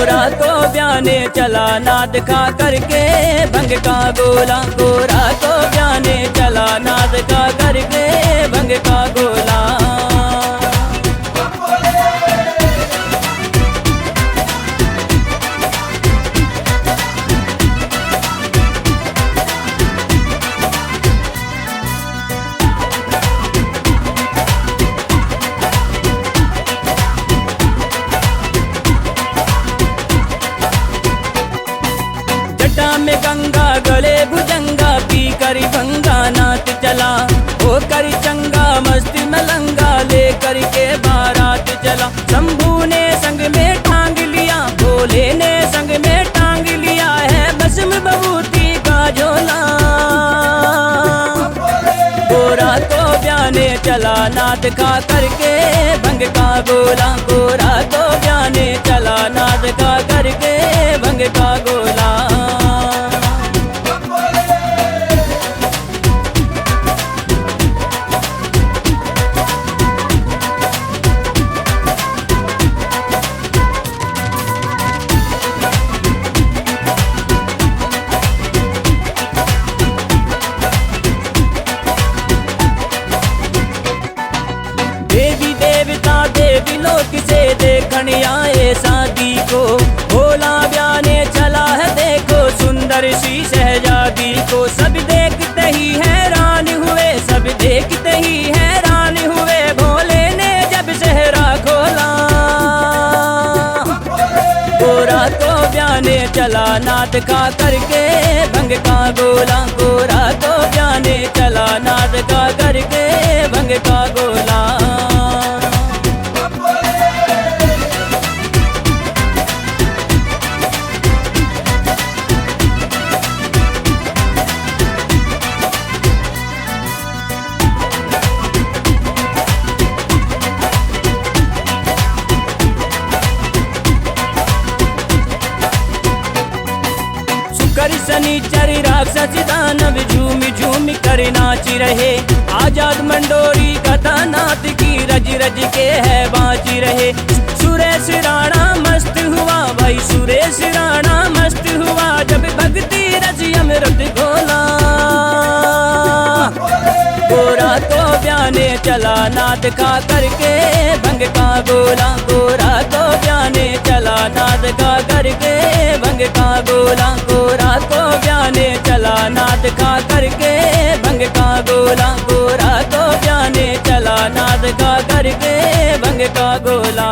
गोरा को ब्याने चला नाद खा करके भंग का गोला। गोरा को ब्याने चला नाद खा करके भंग का गोला। में गंगा गले भुजंगा पी करी भंगा नाच चला। हो करी चंगा मस्ती मलंगा ले करी के बारात चला। शंभू ने संग में टांग लिया, भोले ने संग में टांग लिया है भस्म बबूती का झोला। गोरा तो ब्याने चला नाद खा करके भंग का गोला। गोरा तो ब्याने चला नाद खा करके भंग का गोला। देवी देवता देवी लोक से देखन आए शादी को। भोला ब्याने चला है देखो सुंदर सी शहजादी को। सब देखते ही हैरान हुए, सब देखते ही हैरान हुए। भोले ने जब सेहरा खोला। गोरा तो ब्याने चला नाद खा करके भंग का गोला। गोरा तो ब्याने चला नाद खा करके भंग का गोला। कर शनिचरी राक्षस दानव झूम झूम कर नाच रहे। आजाद मंडोरी कथा नाथ की रज रज के है बाजी रहे। सुरेश राणा मस्त हुआ भाई, सुरेश राणा मस्त हुआ जब भक्ति रस अमृत घोला। गोरा तो ब्याने चला नाद खा करके भंग का गोला। गोरा तो ब्याने चला नाद खा करके भंग का गोला। गोरा तो ब्याने चला नाद खा करके भंग का गोला। गोरा तो ब्याने चला नाद खा करके भंग का गोला।